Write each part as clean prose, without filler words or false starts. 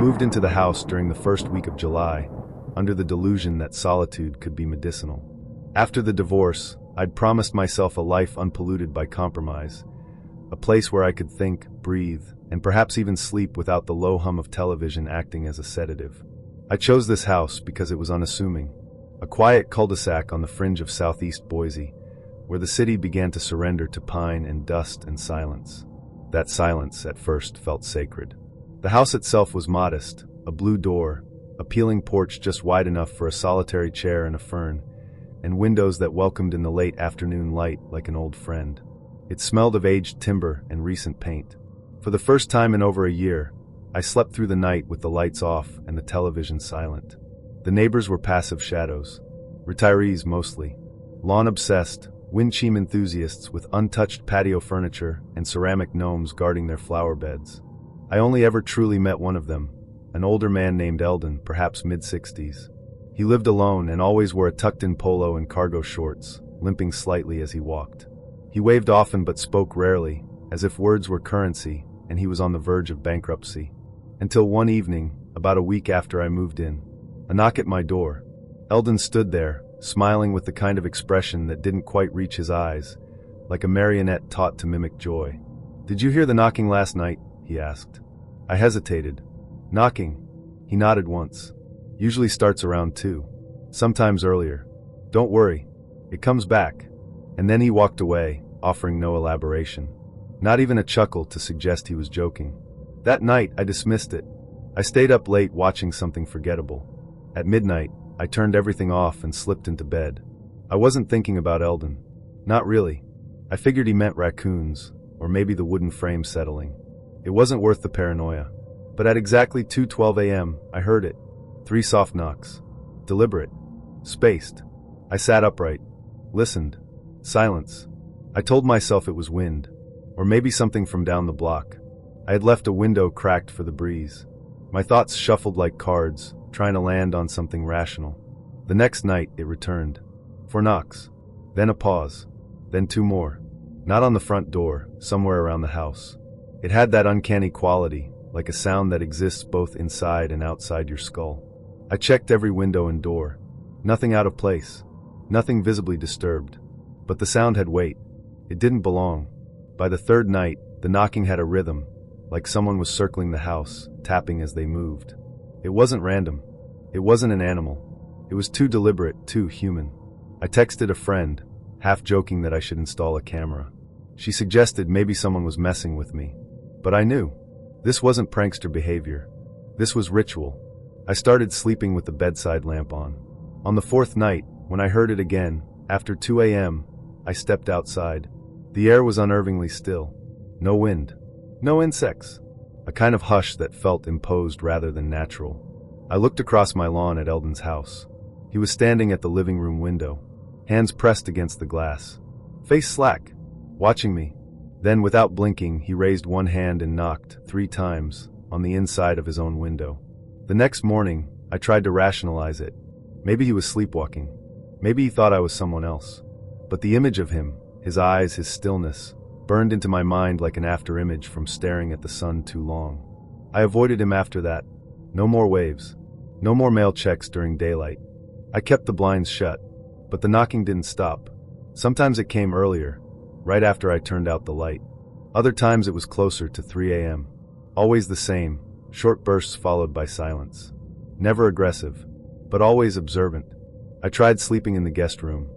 moved into the house during the first week of July, under the delusion that solitude could be medicinal. After the divorce, I'd promised myself a life unpolluted by compromise, a place where I could think, breathe, and perhaps even sleep without the low hum of television acting as a sedative. I chose this house because it was unassuming, a quiet cul-de-sac on the fringe of southeast Boise, where the city began to surrender to pine and dust and silence. That silence at first felt sacred. The house itself was modest, a blue door, a peeling porch just wide enough for a solitary chair and a fern, and windows that welcomed in the late afternoon light like an old friend. It smelled of aged timber and recent paint. For the first time in over a year, I slept through the night with the lights off and the television silent. The neighbors were passive shadows, retirees mostly, lawn-obsessed, wind-chime enthusiasts with untouched patio furniture and ceramic gnomes guarding their flower beds. I only ever truly met one of them, an older man named Eldon, perhaps mid-60s. He lived alone and always wore a tucked-in polo and cargo shorts, limping slightly as he walked. He waved often but spoke rarely, as if words were currency and he was on the verge of bankruptcy. Until one evening, about a week after I moved in, a knock at my door. Eldon stood there, smiling with the kind of expression that didn't quite reach his eyes, like a marionette taught to mimic joy. "Did you hear the knocking last night?" he asked. I hesitated. "Knocking?" He nodded once. "Usually starts around 2. Sometimes earlier. Don't worry. It comes back." And then he walked away, offering no elaboration. Not even a chuckle to suggest he was joking. That night, I dismissed it. I stayed up late watching something forgettable. At midnight, I turned everything off and slipped into bed. I wasn't thinking about Eldon. Not really. I figured he meant raccoons, or maybe the wooden frame settling. It wasn't worth the paranoia. But at exactly 2:12 a.m., I heard it. 3 soft knocks. Deliberate. Spaced. I sat upright. Listened. Silence. I told myself it was wind. Or maybe something from down the block. I had left a window cracked for the breeze. My thoughts shuffled like cards, trying to land on something rational. The next night, it returned. 4 knocks. Then a pause. Then 2 more. Not on the front door, somewhere around the house. It had that uncanny quality, like a sound that exists both inside and outside your skull. I checked every window and door. Nothing out of place. Nothing visibly disturbed. But the sound had weight. It didn't belong. By the 3rd night, the knocking had a rhythm, like someone was circling the house, tapping as they moved. It wasn't random. It wasn't an animal. It was too deliberate, too human. I texted a friend, half joking that I should install a camera. She suggested maybe someone was messing with me. But I knew. This wasn't prankster behavior. This was ritual. I started sleeping with the bedside lamp on. On the 4th night, when I heard it again, after 2 a.m., I stepped outside. The air was unnervingly still. No wind. No insects. A kind of hush that felt imposed rather than natural. I looked across my lawn at Eldon's house. He was standing at the living room window, hands pressed against the glass, face slack, watching me. Then, without blinking, he raised one hand and knocked 3 times on the inside of his own window. The next morning, I tried to rationalize it. Maybe he was sleepwalking. Maybe he thought I was someone else. But the image of him, his eyes, his stillness, burned into my mind like an afterimage from staring at the sun too long. I avoided him after that. No more waves. No more mail checks during daylight. I kept the blinds shut, but the knocking didn't stop. Sometimes it came earlier, right after I turned out the light. Other times it was closer to 3 a.m. Always the same, short bursts followed by silence. Never aggressive, but always observant. I tried sleeping in the guest room.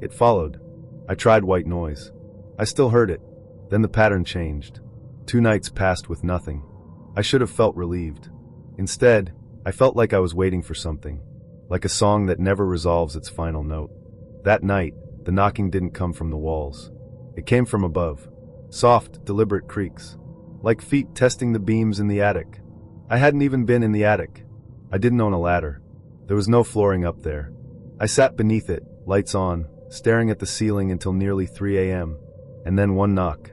It followed. I tried white noise. I still heard it. Then the pattern changed. 2 nights passed with nothing. I should have felt relieved. Instead, I felt like I was waiting for something, like a song that never resolves its final note. That night, the knocking didn't come from the walls. It came from above. Soft, deliberate creaks, like feet testing the beams in the attic. I hadn't even been in the attic. I didn't own a ladder. There was no flooring up there. I sat beneath it, lights on, staring at the ceiling until nearly 3 a.m. And then one knock.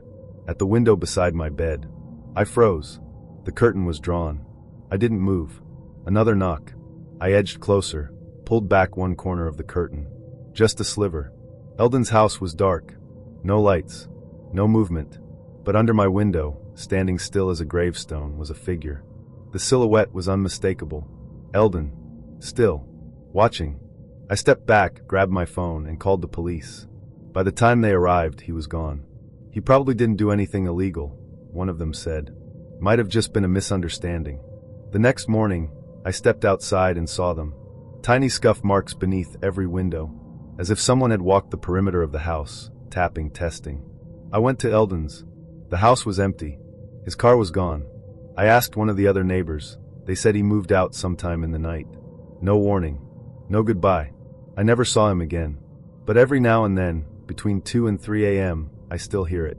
At the window beside my bed. I froze. The curtain was drawn. I didn't move. Another knock. I edged closer, pulled back one corner of the curtain. Just a sliver. Eldon's house was dark. No lights. No movement. But under my window, standing still as a gravestone, was a figure. The silhouette was unmistakable. Eldon. Still. Watching. I stepped back, grabbed my phone, and called the police. By the time they arrived, he was gone. He probably didn't do anything illegal, one of them said. Might have just been a misunderstanding. The next morning, I stepped outside and saw them. Tiny scuff marks beneath every window, as if someone had walked the perimeter of the house, tapping, testing. I went to Eldon's. The house was empty. His car was gone. I asked one of the other neighbors. They said he moved out sometime in the night. No warning. No goodbye. I never saw him again. But every now and then, between 2 and 3 a.m., I still hear it.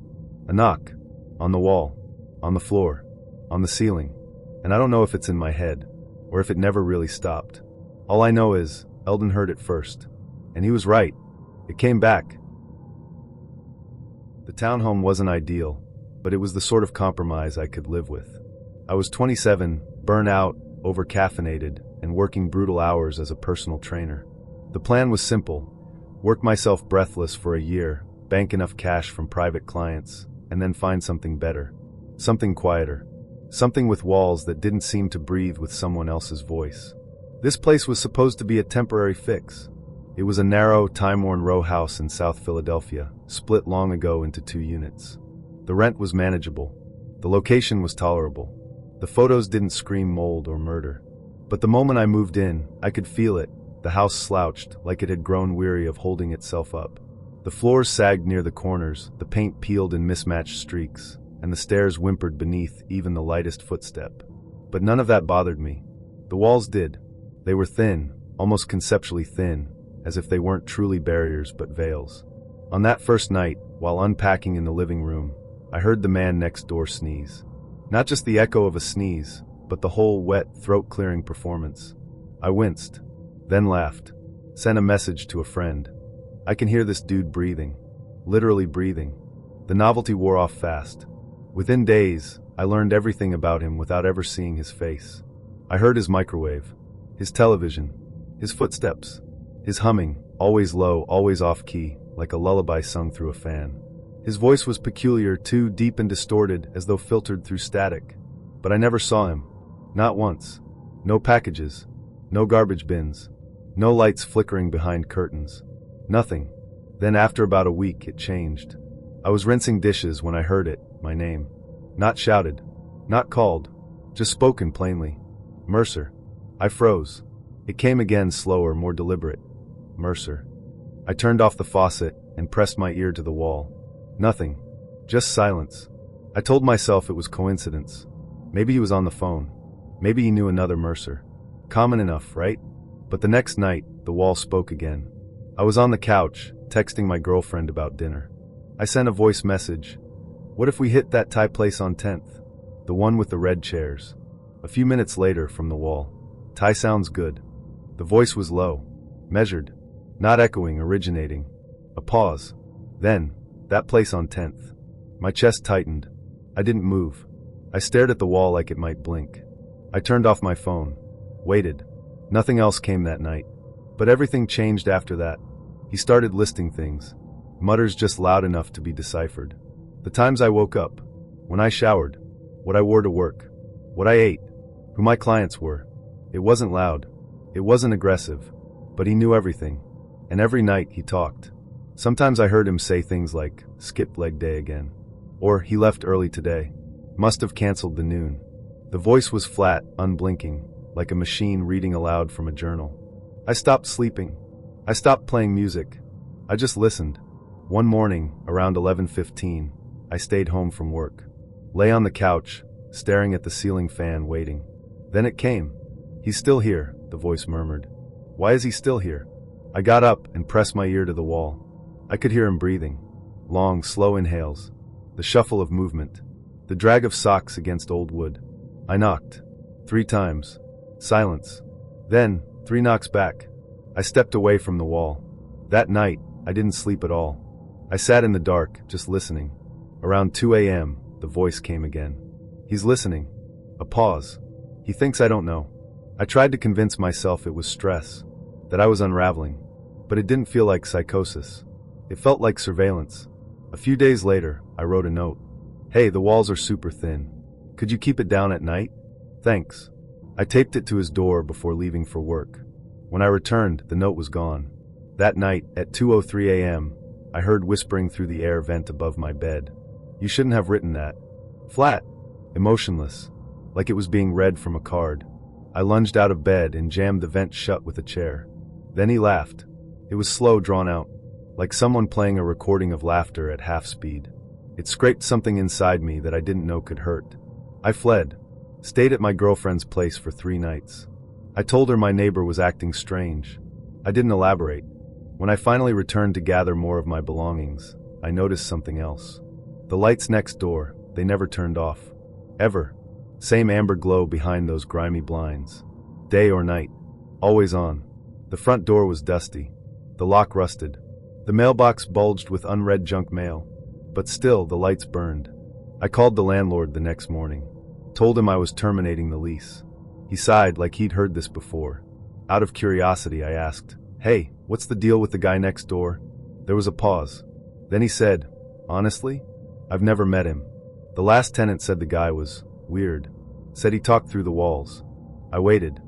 A knock. On the wall. On the floor. On the ceiling. And I don't know if it's in my head, or if it never really stopped. All I know is, Eldon heard it first. And he was right. It came back. The townhome wasn't ideal, but it was the sort of compromise I could live with. I was 27, burnt out, over-caffeinated, and working brutal hours as a personal trainer. The plan was simple. Work myself breathless for a year, bank enough cash from private clients, and then find something better. Something quieter. Something with walls that didn't seem to breathe with someone else's voice. This place was supposed to be a temporary fix. It was a narrow, time-worn row house in South Philadelphia, split long ago into 2 units. The rent was manageable. The location was tolerable. The photos didn't scream mold or murder. But the moment I moved in, I could feel it. The house slouched, like it had grown weary of holding itself up. The floors sagged near the corners, the paint peeled in mismatched streaks, and the stairs whimpered beneath even the lightest footstep. But none of that bothered me. The walls did. They were thin, almost conceptually thin, as if they weren't truly barriers but veils. On that first night, while unpacking in the living room, I heard the man next door sneeze. Not just the echo of a sneeze, but the whole wet, throat-clearing performance. I winced, then laughed, sent a message to a friend. I can hear this dude breathing. Literally breathing. The novelty wore off fast. Within days, I learned everything about him without ever seeing his face. I heard his microwave, his television, his footsteps, his humming, always low, always off-key, like a lullaby sung through a fan. His voice was peculiar, too deep and distorted, as though filtered through static. But I never saw him. Not once. No packages. No garbage bins. No lights flickering behind curtains. Nothing. Then after about a week, it changed. I was rinsing dishes when I heard it, my name. Not shouted. Not called. Just spoken plainly. Mercer. I froze. It came again, slower, more deliberate. Mercer. I turned off the faucet and pressed my ear to the wall. Nothing. Just silence. I told myself it was coincidence. Maybe he was on the phone. Maybe he knew another Mercer. Common enough, right? But the next night, the wall spoke again. I was on the couch, texting my girlfriend about dinner. I sent a voice message. What if we hit that Thai place on 10th? The one with the red chairs. A few minutes later, from the wall. Thai sounds good. The voice was low. Measured. Not echoing, originating. A pause. Then, that place on 10th. My chest tightened. I didn't move. I stared at the wall like it might blink. I turned off my phone. Waited. Nothing else came that night. But everything changed after that. He started listing things. Mutters just loud enough to be deciphered. The times I woke up. When I showered. What I wore to work. What I ate. Who my clients were. It wasn't loud. It wasn't aggressive. But he knew everything. And every night he talked. Sometimes I heard him say things like, skipped leg day again. Or, he left early today. Must have canceled the noon. The voice was flat, unblinking, like a machine reading aloud from a journal. I stopped sleeping. I stopped playing music. I just listened. One morning, around 11:15, I stayed home from work. Lay on the couch, staring at the ceiling fan, waiting. Then it came. He's still here, the voice murmured. Why is he still here? I got up and pressed my ear to the wall. I could hear him breathing. Long, slow inhales. The shuffle of movement. The drag of socks against old wood. I knocked. 3 times. Silence. Then, 3 knocks back. I stepped away from the wall. That night, I didn't sleep at all. I sat in the dark, just listening. Around 2 a.m., the voice came again. He's listening. A pause. He thinks I don't know. I tried to convince myself it was stress, that I was unraveling, but it didn't feel like psychosis. It felt like surveillance. A few days later, I wrote a note. Hey, the walls are super thin. Could you keep it down at night? Thanks. I taped it to his door before leaving for work. When I returned, the note was gone. That night, at 2:03 a.m., I heard whispering through the air vent above my bed. You shouldn't have written that. Flat. Emotionless. Like it was being read from a card. I lunged out of bed and jammed the vent shut with a chair. Then he laughed. It was slow, drawn out, like someone playing a recording of laughter at half speed. It scraped something inside me that I didn't know could hurt. I fled. Stayed at my girlfriend's place for 3 nights. I told her my neighbor was acting strange. I didn't elaborate. When I finally returned to gather more of my belongings, I noticed something else. The lights next door, they never turned off. Ever. Same amber glow behind those grimy blinds. Day or night. Always on. The front door was dusty. The lock rusted. The mailbox bulged with unread junk mail. But still, the lights burned. I called the landlord the next morning. Told him I was terminating the lease. He sighed like he'd heard this before. Out of curiosity, I asked, "Hey, what's the deal with the guy next door?" There was a pause. Then he said, "Honestly, I've never met him. The last tenant said the guy was weird. Said he talked through the walls." I waited.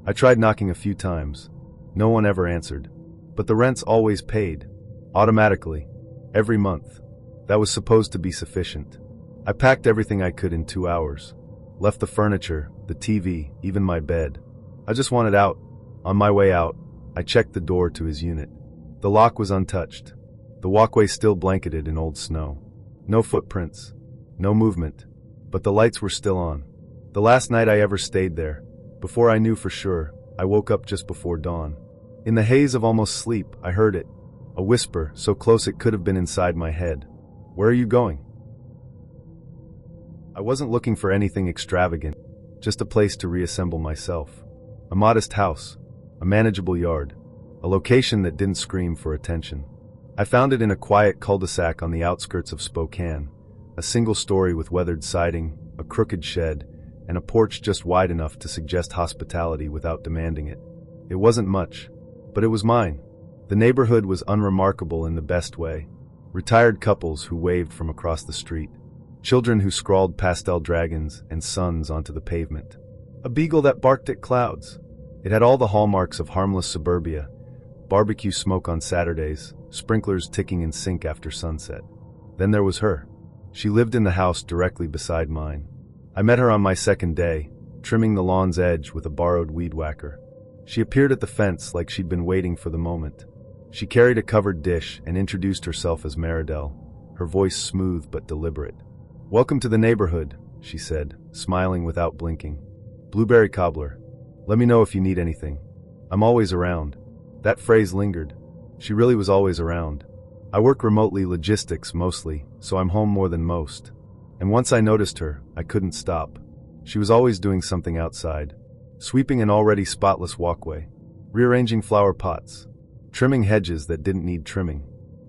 I tried knocking a few times. No one ever answered. But the rent's always paid. Automatically. Every month. That was supposed to be sufficient. I packed everything I could in 2 hours. Left the furniture, the TV, even my bed. I just wanted out. On my way out, I checked the door to his unit. The lock was untouched. The walkway still blanketed in old snow. No footprints. No movement. But the lights were still on. The last night I ever stayed there, before I knew for sure, I woke up just before dawn. In the haze of almost sleep, I heard it. A whisper, so close it could have been inside my head. "Where are you going?" I wasn't looking for anything extravagant, just a place to reassemble myself. A modest house, a manageable yard, a location that didn't scream for attention. I found it in a quiet cul-de-sac on the outskirts of Spokane, a single story with weathered siding, a crooked shed, and a porch just wide enough to suggest hospitality without demanding it. It wasn't much, but it was mine. The neighborhood was unremarkable in the best way. Retired couples who waved from across the street. Children who scrawled pastel dragons and suns onto the pavement. A beagle that barked at clouds. It had all the hallmarks of harmless suburbia. Barbecue smoke on Saturdays, sprinklers ticking in sync after sunset. Then there was her. She lived in the house directly beside mine. I met her on my second day, trimming the lawn's edge with a borrowed weed whacker. She appeared at the fence like she'd been waiting for the moment. She carried a covered dish and introduced herself as Maridel, her voice smooth but deliberate. "Welcome to the neighborhood," she said, smiling without blinking. "Blueberry cobbler. Let me know if you need anything. I'm always around." That phrase lingered. She really was always around. I work remotely, logistics mostly, so I'm home more than most. And once I noticed her, I couldn't stop. She was always doing something outside. Sweeping an already spotless walkway. Rearranging flower pots. Trimming hedges that didn't need trimming.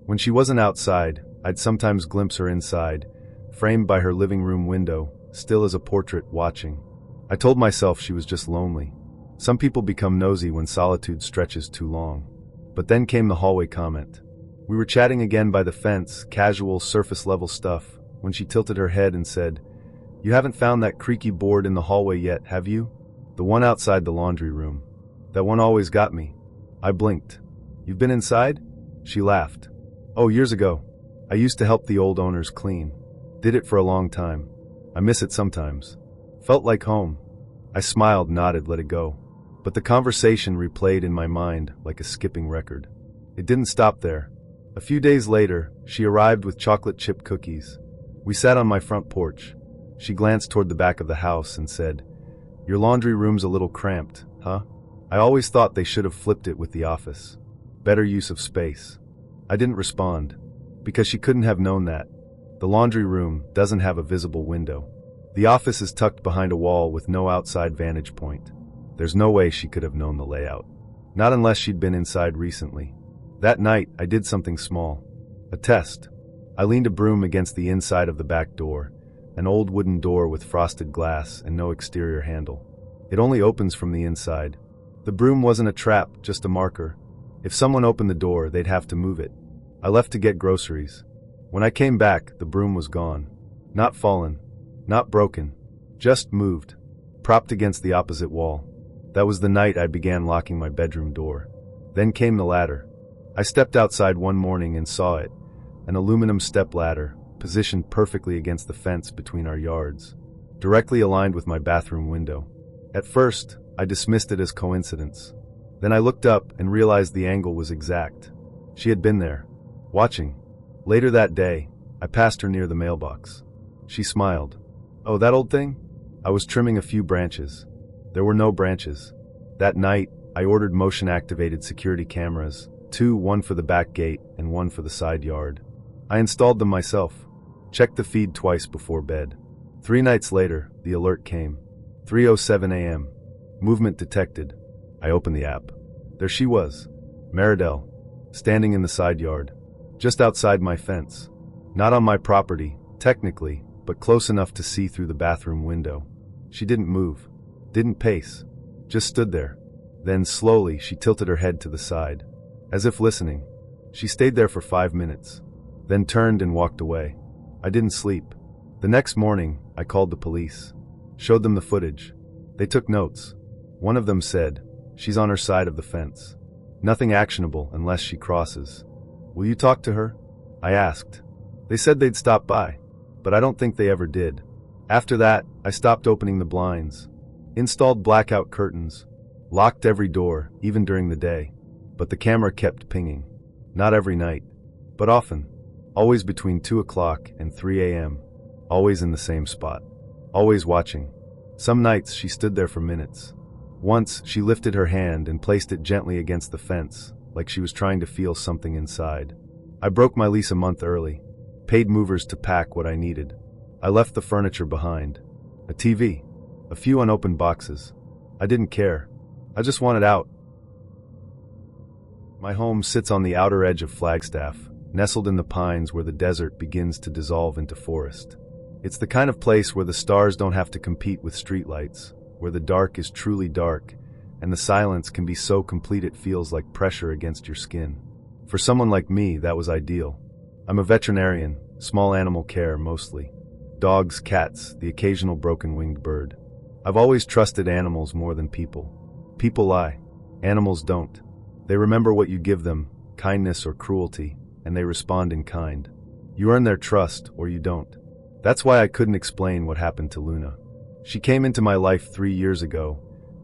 When she wasn't outside, I'd sometimes glimpse her inside, framed by her living room window, still as a portrait, watching. I told myself she was just lonely. Some people become nosy when solitude stretches too long. But then came the hallway comment. We were chatting again by the fence, casual, surface-level stuff, when she tilted her head and said, "You haven't found that creaky board in the hallway yet, have you? The one outside the laundry room. That one always got me." I blinked. "You've been inside?" She laughed. "Oh, years ago. I used to help the old owners clean. Did it for a long time. I miss it sometimes. Felt like home." I smiled, nodded, let it go. But the conversation replayed in my mind like a skipping record. It didn't stop there. A few days later, she arrived with chocolate chip cookies. We sat on my front porch. She glanced toward the back of the house and said, "Your laundry room's a little cramped, huh?" I always thought they should have flipped it with the office. Better use of space. I didn't respond, because she couldn't have known that. The laundry room doesn't have a visible window. The office is tucked behind a wall with no outside vantage point. There's no way she could have known the layout. Not unless she'd been inside recently. That night, I did something small. A test. I leaned a broom against the inside of the back door, an old wooden door with frosted glass and no exterior handle. It only opens from the inside. The broom wasn't a trap, just a marker. If someone opened the door, they'd have to move it. I left to get groceries. When I came back, the broom was gone. Not fallen. Not broken. Just moved. propped against the opposite wall. That was the night I began locking my bedroom door. Then came the ladder. I stepped outside one morning and saw it, an aluminum step ladder, positioned perfectly against the fence between our yards, directly aligned with my bathroom window. At first, I dismissed it as coincidence. Then I looked up and realized the angle was exact. She had been there, watching. Later that day, I passed her near the mailbox. She smiled. "Oh, that old thing?" I was trimming a few branches. There were no branches. That night, I ordered motion-activated security cameras, one for the back gate and one for the side yard. I installed them myself. Checked the feed twice before bed. 3 nights later, the alert came. 3:07 a.m. Movement detected. I opened the app. There she was, Maridel, standing in the side yard, just outside my fence. Not on my property, technically, but close enough to see through the bathroom window. She didn't move, didn't pace, just stood there. Then slowly she tilted her head to the side, as if listening. She stayed there for 5 minutes, then turned and walked away. I didn't sleep. The next morning, I called the police, showed them the footage. They took notes. One of them said, "She's on her side of the fence. Nothing actionable unless she crosses. Will you talk to her?" I asked. They said they'd stop by, but I don't think they ever did. After that, I stopped opening the blinds, installed blackout curtains, locked every door, even during the day. But the camera kept pinging. Not every night, but often. Always between 2 o'clock and 3 a.m. Always in the same spot. Always watching. Some nights she stood there for minutes. Once, she lifted her hand and placed it gently against the fence, like she was trying to feel something inside. I broke my lease a month early. Paid movers to pack what I needed. I left the furniture behind. A TV. A few unopened boxes. I didn't care. I just wanted out. My home sits on the outer edge of Flagstaff, nestled in the pines where the desert begins to dissolve into forest. It's the kind of place where the stars don't have to compete with streetlights, where the dark is truly dark, and the silence can be so complete it feels like pressure against your skin. For someone like me, that was ideal. I'm a veterinarian, small animal care mostly. Dogs, cats, the occasional broken-winged bird. I've always trusted animals more than people. People lie. Animals don't. They remember what you give them, kindness or cruelty, and they respond in kind. You earn their trust, or you don't. That's why I couldn't explain what happened to Luna. She came into my life 3 years ago,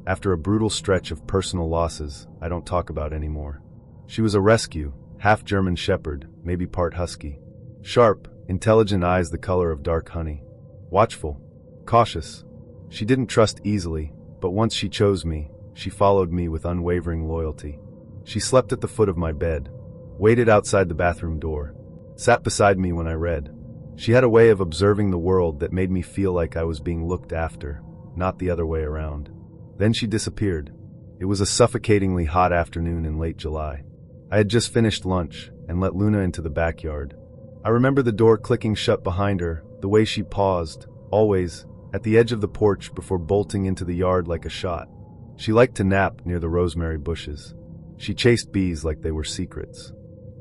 after a brutal stretch of personal losses I don't talk about anymore. She was a rescue, half German shepherd, maybe part husky. Sharp, intelligent eyes the color of dark honey. Watchful, cautious. She didn't trust easily, but once she chose me, she followed me with unwavering loyalty. She slept at the foot of my bed, waited outside the bathroom door, sat beside me when I read. She had a way of observing the world that made me feel like I was being looked after, not the other way around. Then she disappeared. It was a suffocatingly hot afternoon in late July. I had just finished lunch and let Luna into the backyard. I remember the door clicking shut behind her, the way she paused, always, at the edge of the porch before bolting into the yard like a shot. She liked to nap near the rosemary bushes. She chased bees like they were secrets.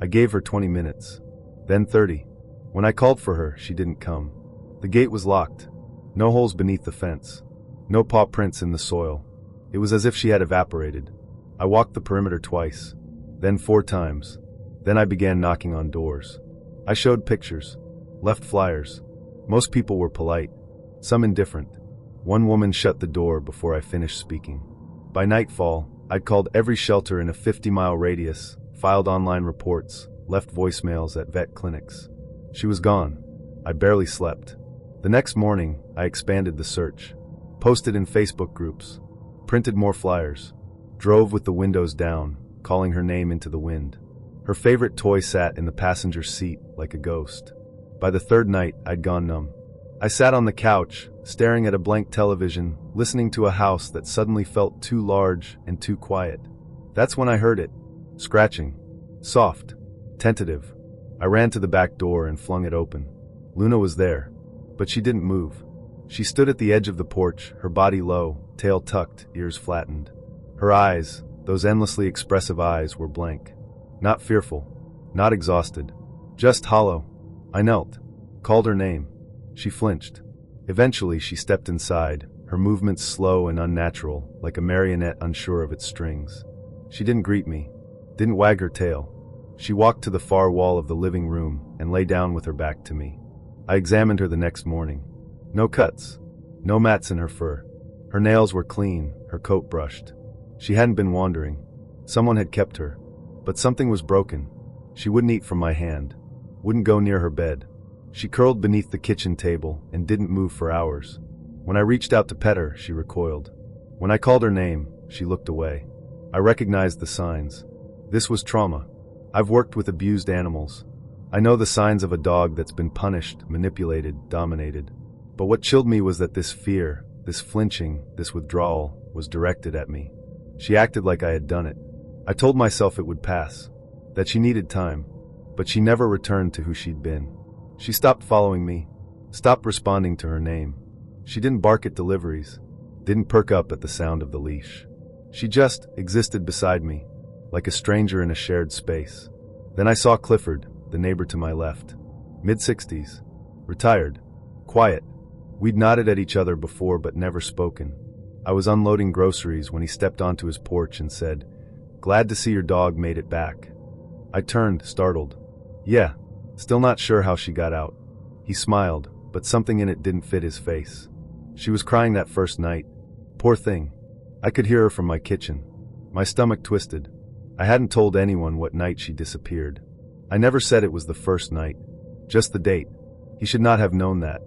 I gave her 20 minutes, then 30. When I called for her, she didn't come. The gate was locked. No holes beneath the fence. No paw prints in the soil. It was as if she had evaporated. I walked the perimeter twice, then 4 times. Then I began knocking on doors. I showed pictures, left flyers. Most people were polite, some indifferent. One woman shut the door before I finished speaking. By nightfall, I'd called every shelter in a 50-mile radius, filed online reports, left voicemails at vet clinics. She was gone. I barely slept. The next morning, I expanded the search, posted in Facebook groups, printed more flyers, drove with the windows down, calling her name into the wind. Her favorite toy sat in the passenger seat like a ghost. By the 3rd night, I'd gone numb. I sat on the couch, staring at a blank television, listening to a house that suddenly felt too large and too quiet. That's when I heard it. Scratching. Soft. Tentative. I ran to the back door and flung it open. Luna was there, but she didn't move. She stood at the edge of the porch, her body low, tail tucked, ears flattened. Her eyes, those endlessly expressive eyes, were blank. Not fearful. Not exhausted. Just hollow. I knelt. Called her name. She flinched. Eventually, she stepped inside, her movements slow and unnatural, like a marionette unsure of its strings. She didn't greet me, didn't wag her tail. She walked to the far wall of the living room and lay down with her back to me. I examined her the next morning. No cuts, no mats in her fur. Her nails were clean, her coat brushed. She hadn't been wandering. Someone had kept her. But something was broken. She wouldn't eat from my hand, wouldn't go near her bed. She curled beneath the kitchen table and didn't move for hours. When I reached out to pet her, she recoiled. When I called her name, she looked away. I recognized the signs. This was trauma. I've worked with abused animals. I know the signs of a dog that's been punished, manipulated, dominated. But what chilled me was that this fear, this flinching, this withdrawal, was directed at me. She acted like I had done it. I told myself it would pass, that she needed time, but she never returned to who she'd been. She stopped following me, stopped responding to her name. She didn't bark at deliveries, didn't perk up at the sound of the leash. She just existed beside me, like a stranger in a shared space. Then I saw Clifford, the neighbor to my left. Mid-60s, retired, quiet. We'd nodded at each other before but never spoken. I was unloading groceries when he stepped onto his porch and said, "Glad to see your dog made it back." I turned, startled. "Yeah, still not sure how she got out." He smiled, but something in it didn't fit his face. She was crying that first night. Poor thing. I could hear her from my kitchen. My stomach twisted. I hadn't told anyone what night she disappeared. I never said it was the first night, just the date. He should not have known that.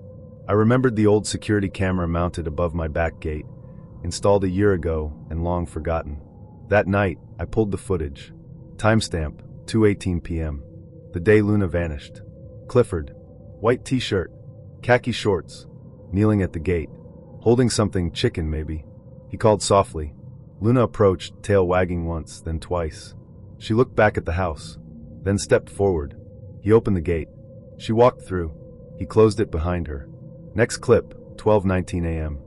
I remembered the old security camera mounted above my back gate, installed a year ago and long forgotten. That night, I pulled the footage. Timestamp, 2:18 p.m. The day Luna vanished. Clifford, white t-shirt, khaki shorts, kneeling at the gate, holding something, chicken maybe. He called softly. Luna approached, tail wagging once, then twice. She looked back at the house, then stepped forward. He opened the gate. She walked through. He closed it behind her. Next clip, 12:19 a.m.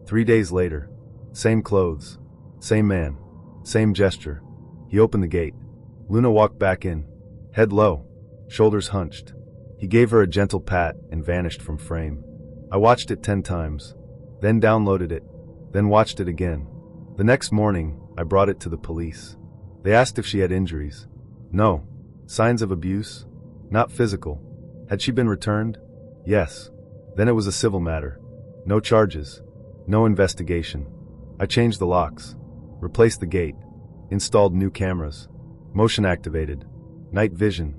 3 days later. Same clothes. Same man. Same gesture. He opened the gate. Luna walked back in. Head low. Shoulders hunched. He gave her a gentle pat and vanished from frame. I watched it 10 times. Then downloaded it. Then watched it again. The next morning, I brought it to the police. They asked if she had injuries. No. Signs of abuse? Not physical. Had she been returned? Yes. Then it was a civil matter. No charges. No investigation. I changed the locks. Replaced the gate. Installed new cameras. Motion activated. Night vision.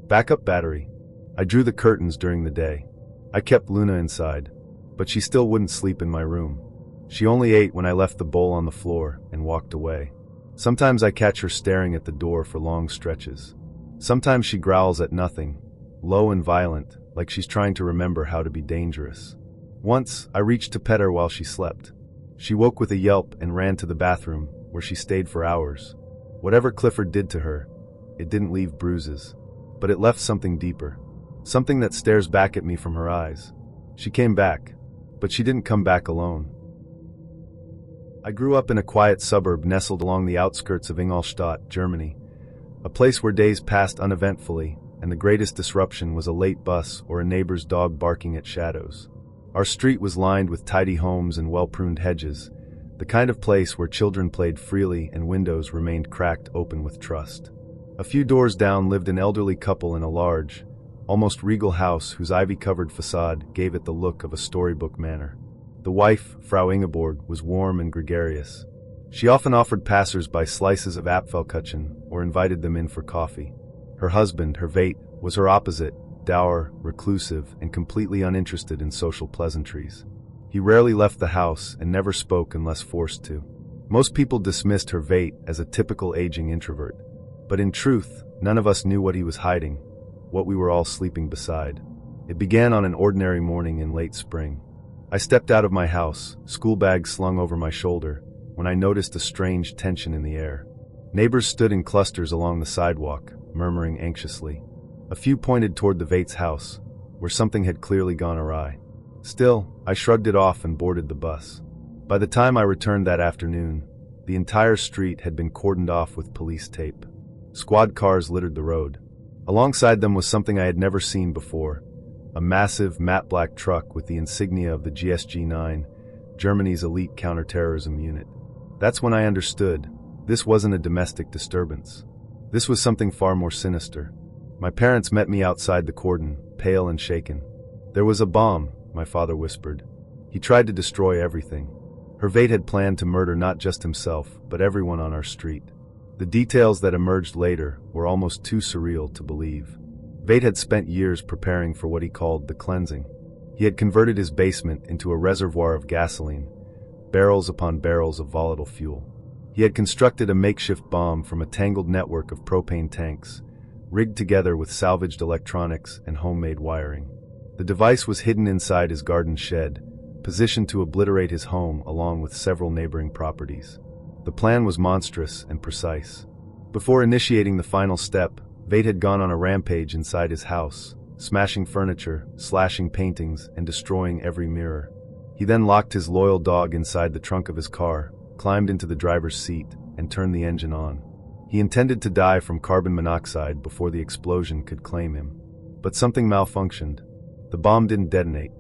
Backup battery. I drew the curtains during the day. I kept Luna inside. But she still wouldn't sleep in my room. She only ate when I left the bowl on the floor and walked away. Sometimes I catch her staring at the door for long stretches. Sometimes she growls at nothing, low and violent, like she's trying to remember how to be dangerous. Once, I reached to pet her while she slept. She woke with a yelp and ran to the bathroom, where she stayed for hours. Whatever Clifford did to her, it didn't leave bruises. But it left something deeper. Something that stares back at me from her eyes. She came back, but she didn't come back alone. I grew up in a quiet suburb nestled along the outskirts of Ingolstadt, Germany. A place where days passed uneventfully, and the greatest disruption was a late bus or a neighbor's dog barking at shadows. Our street was lined with tidy homes and well-pruned hedges, the kind of place where children played freely and windows remained cracked open with trust. A few doors down lived an elderly couple in a large, almost regal house whose ivy-covered facade gave it the look of a storybook manor. The wife, Frau Ingeborg, was warm and gregarious. She often offered passers-by slices of Apfelkuchen or invited them in for coffee. Her husband, Herr Veit, was her opposite, dour, reclusive, and completely uninterested in social pleasantries. He rarely left the house and never spoke unless forced to. Most people dismissed Herr Veit as a typical aging introvert. But in truth, none of us knew what he was hiding, what we were all sleeping beside. It began on an ordinary morning in late spring. I stepped out of my house, school bag slung over my shoulder, when I noticed a strange tension in the air. Neighbors stood in clusters along the sidewalk, murmuring anxiously. A few pointed toward the Vate's house, where something had clearly gone awry. Still, I shrugged it off and boarded the bus. By the time I returned that afternoon, the entire street had been cordoned off with police tape. Squad cars littered the road. Alongside them was something I had never seen before, a massive, matte black truck with the insignia of the GSG-9, Germany's elite counterterrorism unit. That's when I understood. This wasn't a domestic disturbance. This was something far more sinister. My parents met me outside the cordon, pale and shaken. There was a bomb, my father whispered. He tried to destroy everything. Hervé had planned to murder not just himself, but everyone on our street. The details that emerged later were almost too surreal to believe. Veit had spent years preparing for what he called the cleansing. He had converted his basement into a reservoir of gasoline, barrels upon barrels of volatile fuel. He had constructed a makeshift bomb from a tangled network of propane tanks, rigged together with salvaged electronics and homemade wiring. The device was hidden inside his garden shed, positioned to obliterate his home along with several neighboring properties. The plan was monstrous and precise. Before initiating the final step, Veit had gone on a rampage inside his house, smashing furniture, slashing paintings, and destroying every mirror. He then locked his loyal dog inside the trunk of his car, climbed into the driver's seat, and turned the engine on. He intended to die from carbon monoxide before the explosion could claim him. But something malfunctioned. The bomb didn't detonate.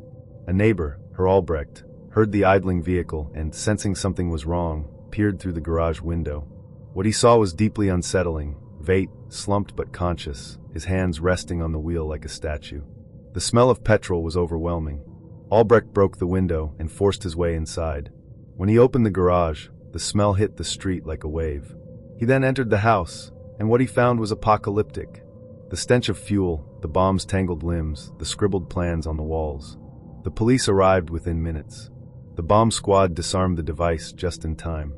A neighbor, Herr Albrecht, heard the idling vehicle and, sensing something was wrong, peered through the garage window. What he saw was deeply unsettling. Veit, slumped but conscious, his hands resting on the wheel like a statue. The smell of petrol was overwhelming. Albrecht broke the window and forced his way inside. When he opened the garage, the smell hit the street like a wave. He then entered the house, and what he found was apocalyptic. The stench of fuel, the bomb's tangled limbs, the scribbled plans on the walls. The police arrived within minutes. The bomb squad disarmed the device just in time.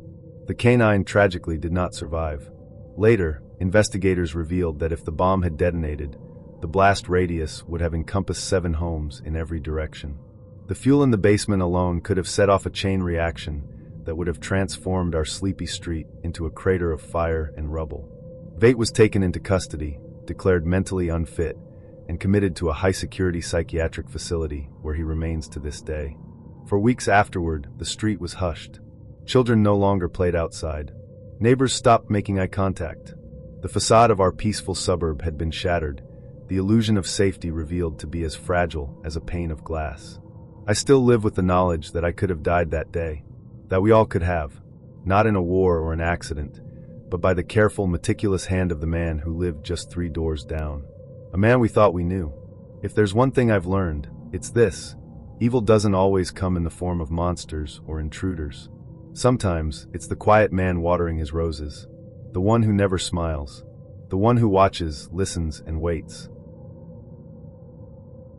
The canine tragically did not survive. Later, investigators revealed that if the bomb had detonated, the blast radius would have encompassed 7 homes in every direction. The fuel in the basement alone could have set off a chain reaction that would have transformed our sleepy street into a crater of fire and rubble. Veit was taken into custody, declared mentally unfit, and committed to a high-security psychiatric facility where he remains to this day. For weeks afterward, the street was hushed. Children no longer played outside. Neighbors stopped making eye contact. The facade of our peaceful suburb had been shattered, the illusion of safety revealed to be as fragile as a pane of glass. I still live with the knowledge that I could have died that day, that we all could have, not in a war or an accident, but by the careful, meticulous hand of the man who lived just 3 doors down. A man we thought we knew. If there's one thing I've learned, it's this: evil doesn't always come in the form of monsters or intruders. Sometimes, it's the quiet man watering his roses, the one who never smiles, the one who watches, listens, and waits.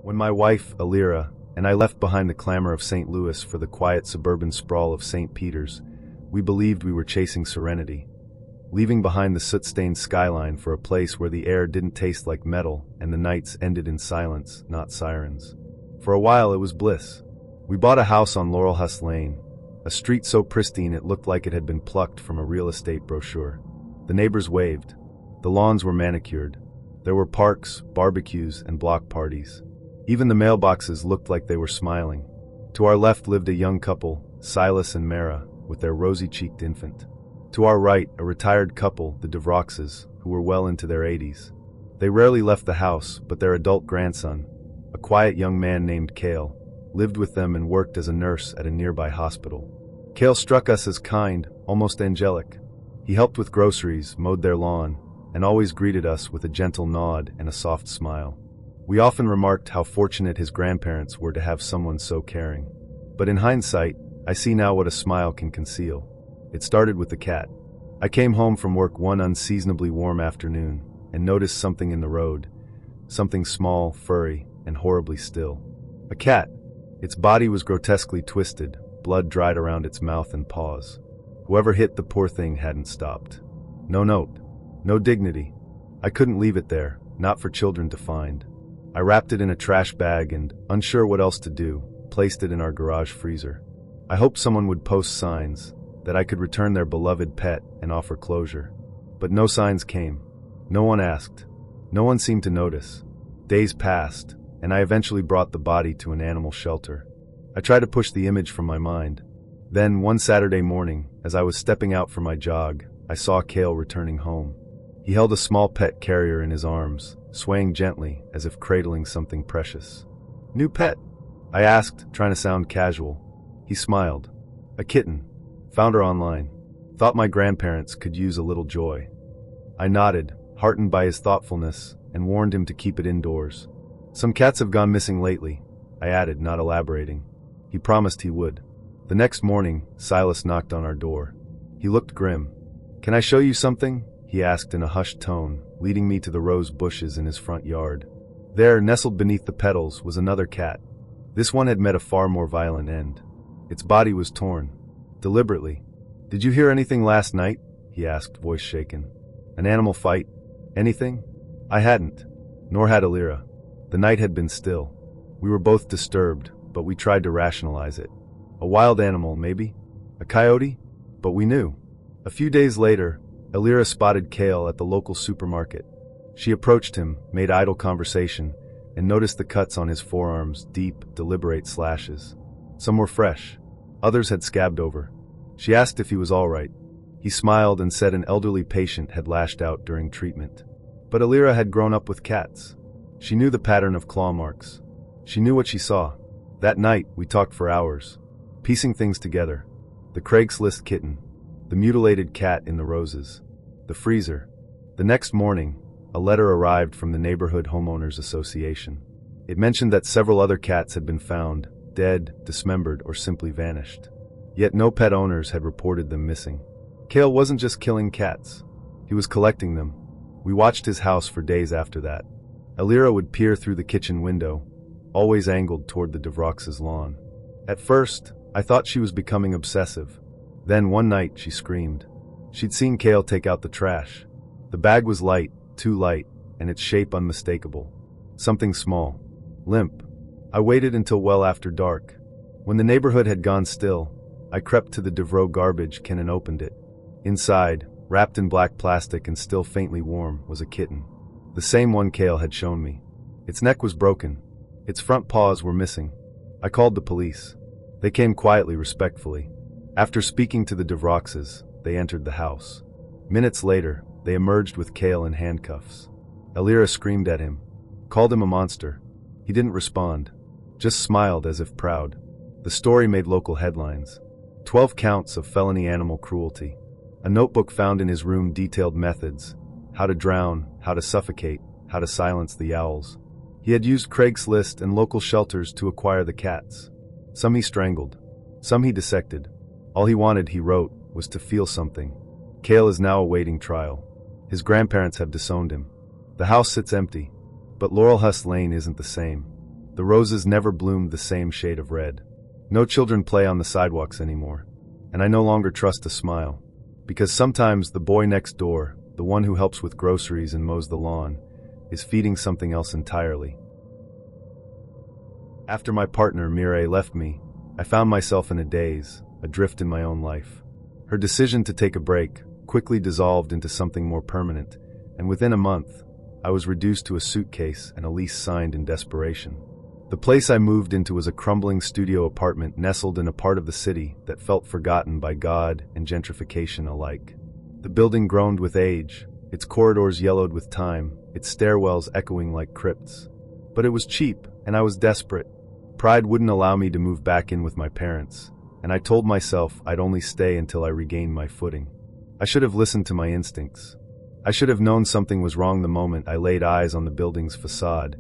When my wife, Alira, and I left behind the clamor of St. Louis for the quiet suburban sprawl of St. Peter's, we believed we were chasing serenity, leaving behind the soot-stained skyline for a place where the air didn't taste like metal and the nights ended in silence, not sirens. For a while it was bliss. We bought a house on Laurelhusk Lane, a street so pristine it looked like it had been plucked from a real estate brochure. The neighbors waved. The lawns were manicured. There were parks, barbecues, and block parties. Even the mailboxes looked like they were smiling. To our left lived a young couple, Silas and Mara, with their rosy-cheeked infant. To our right, a retired couple, the DeVroxes, who were well into their 80s. They rarely left the house, but their adult grandson, a quiet young man named Cale, lived with them and worked as a nurse at a nearby hospital. Cale struck us as kind, almost angelic. He helped with groceries, mowed their lawn, and always greeted us with a gentle nod and a soft smile. We often remarked how fortunate his grandparents were to have someone so caring. But in hindsight, I see now what a smile can conceal. It started with the cat. I came home from work one unseasonably warm afternoon and noticed something in the road, something small, furry, and horribly still. A cat. Its body was grotesquely twisted, blood dried around its mouth and paws. Whoever hit the poor thing hadn't stopped. No note, no dignity. I couldn't leave it there, not for children to find. I wrapped it in a trash bag and, unsure what else to do, placed it in our garage freezer. I hoped someone would post signs, that I could return their beloved pet and offer closure. But no signs came. No one asked. No one seemed to notice. Days passed, and I eventually brought the body to an animal shelter. I tried to push the image from my mind. Then, one Saturday morning, as I was stepping out for my jog, I saw Cale returning home. He held a small pet carrier in his arms, swaying gently as if cradling something precious. "New pet?" I asked, trying to sound casual. He smiled. A kitten. Found her online. Thought my grandparents could use a little joy. I nodded, heartened by his thoughtfulness, and warned him to keep it indoors. Some cats have gone missing lately, I added, not elaborating. He promised he would. The next morning, Silas knocked on our door. He looked grim. Can I show you something? He asked in a hushed tone, leading me to the rose bushes in his front yard. There, nestled beneath the petals, was another cat. This one had met a far more violent end. Its body was torn. Deliberately. Did you hear anything last night? He asked, voice shaken. An animal fight? Anything? I hadn't. Nor had Alira. The night had been still. We were both disturbed, but we tried to rationalize it. A wild animal, maybe? A coyote? But we knew. A few days later, Alira spotted Kale at the local supermarket. She approached him, made idle conversation, and noticed the cuts on his forearms, deep, deliberate slashes. Some were fresh. Others had scabbed over. She asked if he was all right. He smiled and said an elderly patient had lashed out during treatment. But Alira had grown up with cats. She knew the pattern of claw marks. She knew what she saw. That night, we talked for hours, piecing things together. The Craigslist kitten, the mutilated cat in the roses, the freezer. The next morning, a letter arrived from the Neighborhood Homeowners Association. It mentioned that several other cats had been found, dead, dismembered, or simply vanished. Yet no pet owners had reported them missing. Kale wasn't just killing cats. He was collecting them. We watched his house for days after that. Alira would peer through the kitchen window, always angled toward the DeVrox's lawn. At first, I thought she was becoming obsessive. Then one night, she screamed. She'd seen Kale take out the trash. The bag was light, too light, and its shape unmistakable. Something small. Limp. I waited until well after dark. When the neighborhood had gone still, I crept to the DeVro garbage can and opened it. Inside, wrapped in black plastic and still faintly warm, was a kitten. The same one Kale had shown me. Its neck was broken. Its front paws were missing. I called the police. They came quietly, respectfully. After speaking to the DeVroxes, they entered the house. Minutes later, they emerged with Kale in handcuffs. Alira screamed at him, called him a monster. He didn't respond, just smiled as if proud. The story made local headlines. 12 counts of felony animal cruelty. A notebook found in his room detailed methods: how to drown, how to suffocate, how to silence the owls. He had used Craigslist and local shelters to acquire the cats. Some he strangled. Some he dissected. All he wanted, he wrote, was to feel something. Kale is now awaiting trial. His grandparents have disowned him. The house sits empty. But Laurelhurst Lane isn't the same. The roses never bloomed the same shade of red. No children play on the sidewalks anymore. And I no longer trust a smile. Because sometimes the boy next door, the one who helps with groceries and mows the lawn, is feeding something else entirely. After my partner, Mireille, left me, I found myself in a daze, adrift in my own life. Her decision to take a break quickly dissolved into something more permanent, and within a month, I was reduced to a suitcase and a lease signed in desperation. The place I moved into was a crumbling studio apartment nestled in a part of the city that felt forgotten by God and gentrification alike. The building groaned with age, its corridors yellowed with time, its stairwells echoing like crypts. But it was cheap, and I was desperate. Pride wouldn't allow me to move back in with my parents, and I told myself I'd only stay until I regained my footing. I should have listened to my instincts. I should have known something was wrong the moment I laid eyes on the building's facade,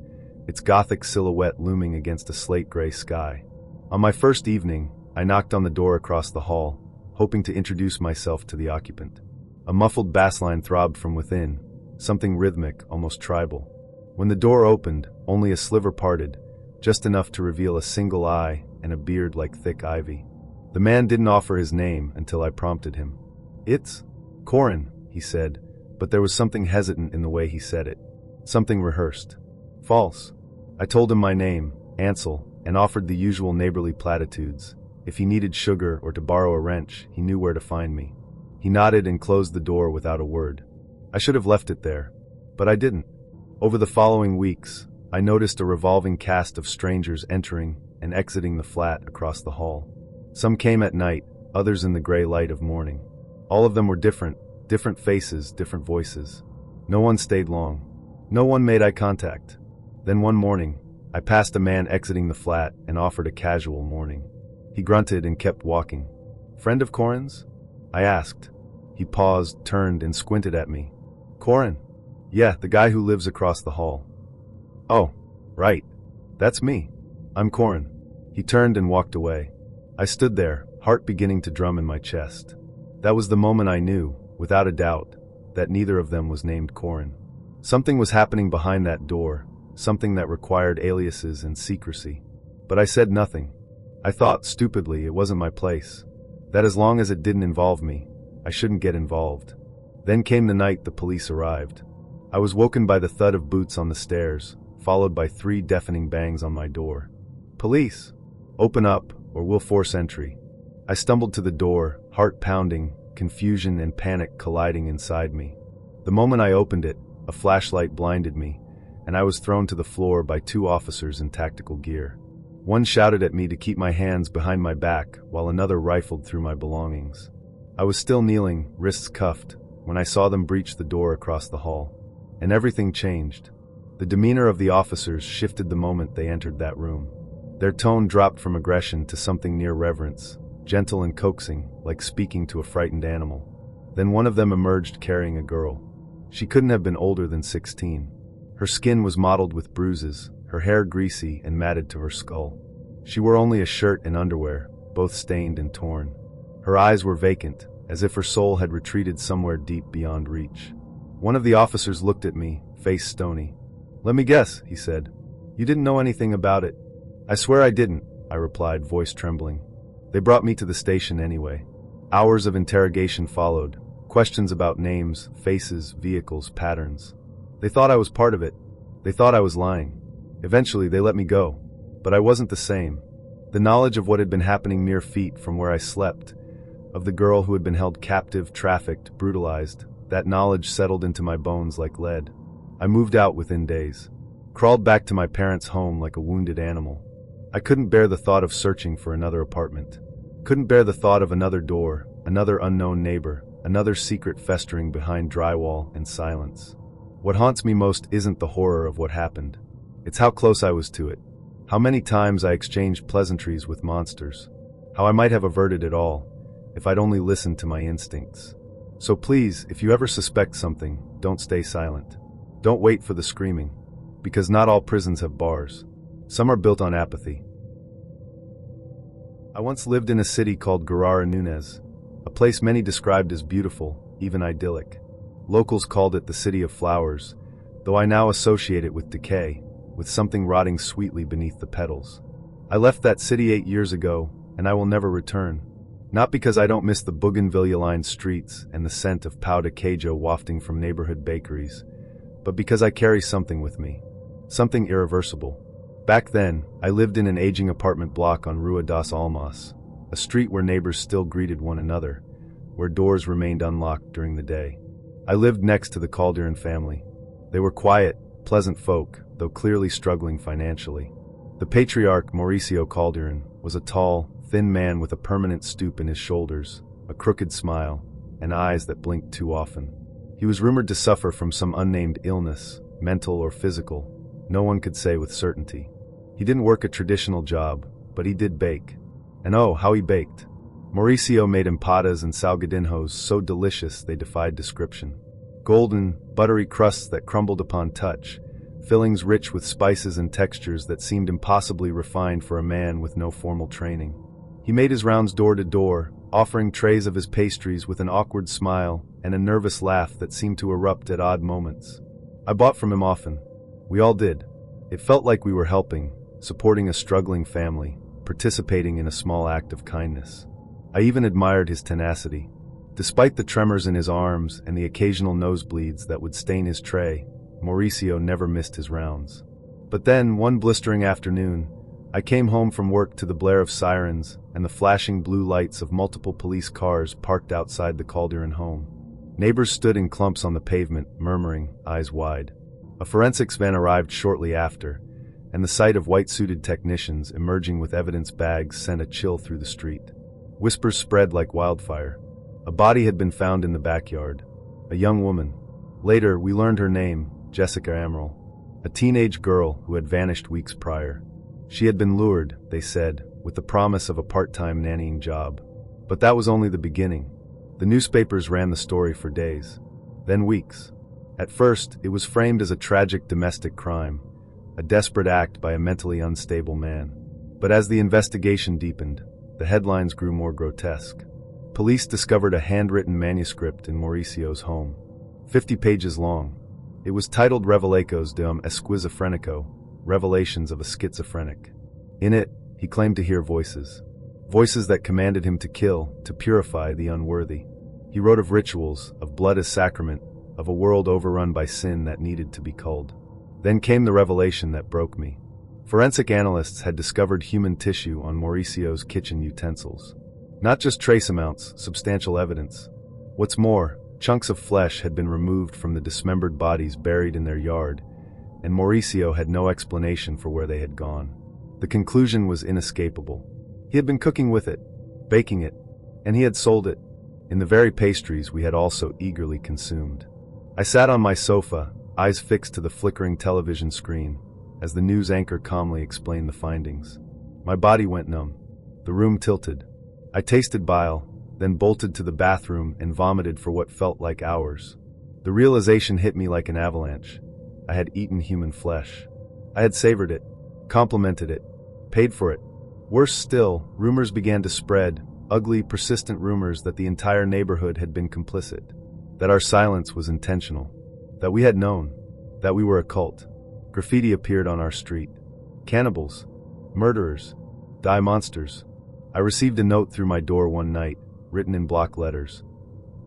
its Gothic silhouette looming against a slate-gray sky. On my first evening, I knocked on the door across the hall, hoping to introduce myself to the occupant. A muffled bass line throbbed from within, something rhythmic, almost tribal. When the door opened, only a sliver parted, just enough to reveal a single eye and a beard like thick ivy. The man didn't offer his name until I prompted him. "It's Corin," he said, but there was something hesitant in the way he said it. Something rehearsed. False. I told him my name, Ansel, and offered the usual neighborly platitudes. If he needed sugar or to borrow a wrench, he knew where to find me. He nodded and closed the door without a word. I should have left it there, but I didn't. Over the following weeks, I noticed a revolving cast of strangers entering and exiting the flat across the hall. Some came at night, others in the gray light of morning. All of them were different faces, different voices. No one stayed long. No one made eye contact. Then one morning, I passed a man exiting the flat and offered a casual morning. He grunted and kept walking. "Friend of Corin's?" I asked. He paused, turned, and squinted at me. "Corin? Yeah, the guy who lives across the hall." "Oh, right. That's me. I'm Corin." He turned and walked away. I stood there, heart beginning to drum in my chest. That was the moment I knew, without a doubt, that neither of them was named Corin. Something was happening behind that door, something that required aliases and secrecy. But I said nothing. I thought, stupidly, it wasn't my place. That as long as it didn't involve me, I shouldn't get involved. Then came the night the police arrived. I was woken by the thud of boots on the stairs, followed by 3 deafening bangs on my door. "Police! Open up, or we'll force entry." I stumbled to the door, heart pounding, confusion and panic colliding inside me. The moment I opened it, a flashlight blinded me, and I was thrown to the floor by 2 officers in tactical gear. One shouted at me to keep my hands behind my back, while another rifled through my belongings. I was still kneeling, wrists cuffed, when I saw them breach the door across the hall. And everything changed. The demeanor of the officers shifted the moment they entered that room. Their tone dropped from aggression to something near reverence, gentle and coaxing, like speaking to a frightened animal. Then one of them emerged carrying a girl. She couldn't have been older than 16. Her skin was mottled with bruises, her hair greasy and matted to her skull. She wore only a shirt and underwear, both stained and torn. Her eyes were vacant, as if her soul had retreated somewhere deep beyond reach. One of the officers looked at me, face stony. "Let me guess," he said. "You didn't know anything about it." "I swear I didn't," I replied, voice trembling. They brought me to the station anyway. Hours of interrogation followed, questions about names, faces, vehicles, patterns. They thought I was part of it. They thought I was lying. Eventually they let me go. But I wasn't the same. The knowledge of what had been happening mere feet from where I slept, of the girl who had been held captive, trafficked, brutalized, that knowledge settled into my bones like lead. I moved out within days. Crawled back to my parents' home like a wounded animal. I couldn't bear the thought of searching for another apartment. Couldn't bear the thought of another door, another unknown neighbor, another secret festering behind drywall and silence. What haunts me most isn't the horror of what happened. It's how close I was to it. How many times I exchanged pleasantries with monsters. How I might have averted it all, if I'd only listened to my instincts. So please, if you ever suspect something, don't stay silent. Don't wait for the screaming. Because not all prisons have bars. Some are built on apathy. I once lived in a city called Guerrara Núñez, a place many described as beautiful, even idyllic. Locals called it the City of Flowers, though I now associate it with decay, with something rotting sweetly beneath the petals. I left that city 8 years ago, and I will never return. Not because I don't miss the bougainvillea-lined streets and the scent of pão de queijo wafting from neighborhood bakeries, but because I carry something with me. Something irreversible. Back then, I lived in an aging apartment block on Rua das Almas, a street where neighbors still greeted one another, where doors remained unlocked during the day. I lived next to the Calderon family. They were quiet, pleasant folk, though clearly struggling financially. The patriarch, Mauricio Calderon, was a tall, thin man with a permanent stoop in his shoulders, a crooked smile, and eyes that blinked too often. He was rumored to suffer from some unnamed illness, mental or physical. No one could say with certainty. He didn't work a traditional job, but he did bake. And oh, how he baked. Mauricio made empadas and salgadinhos so delicious they defied description. Golden, buttery crusts that crumbled upon touch, fillings rich with spices and textures that seemed impossibly refined for a man with no formal training. He made his rounds door to door, offering trays of his pastries with an awkward smile and a nervous laugh that seemed to erupt at odd moments. I bought from him often. We all did. It felt like we were helping, supporting a struggling family, participating in a small act of kindness. I even admired his tenacity. Despite the tremors in his arms and the occasional nosebleeds that would stain his tray, Mauricio never missed his rounds. But then, one blistering afternoon, I came home from work to the blare of sirens and the flashing blue lights of multiple police cars parked outside the Calderon home. Neighbors stood in clumps on the pavement, murmuring, eyes wide. A forensics van arrived shortly after, and the sight of white-suited technicians emerging with evidence bags sent a chill through the street. Whispers spread like wildfire. A body had been found in the backyard. A young woman. Later, we learned her name, Jessica Amaral, a teenage girl who had vanished weeks prior. She had been lured, they said, with the promise of a part-time nannying job. But that was only the beginning. The newspapers ran the story for days, then weeks. At first, it was framed as a tragic domestic crime, a desperate act by a mentally unstable man. But as the investigation deepened, the headlines grew more grotesque. Police discovered a handwritten manuscript in Mauricio's home, 50 pages long. It was titled Revelations de un esquizofrenico, Revelations of a Schizophrenic. In it, he claimed to hear voices. Voices that commanded him to kill, to purify the unworthy. He wrote of rituals, of blood as sacrament, of a world overrun by sin that needed to be culled. Then came the revelation that broke me. Forensic analysts had discovered human tissue on Mauricio's kitchen utensils. Not just trace amounts, substantial evidence. What's more, chunks of flesh had been removed from the dismembered bodies buried in their yard, and Mauricio had no explanation for where they had gone. The conclusion was inescapable. He had been cooking with it, baking it, and he had sold it, in the very pastries we had all so eagerly consumed. I sat on my sofa, eyes fixed to the flickering television screen, as the news anchor calmly explained the findings. My body went numb. The room tilted. I tasted bile, then bolted to the bathroom and vomited for what felt like hours. The realization hit me like an avalanche. I had eaten human flesh. I had savored it, complimented it, paid for it. Worse still, rumors began to spread, ugly, persistent rumors that the entire neighborhood had been complicit, that our silence was intentional, that we had known, that we were a cult. Graffiti appeared on our street. Cannibals, murderers, die monsters. I received a note through my door one night, written in block letters.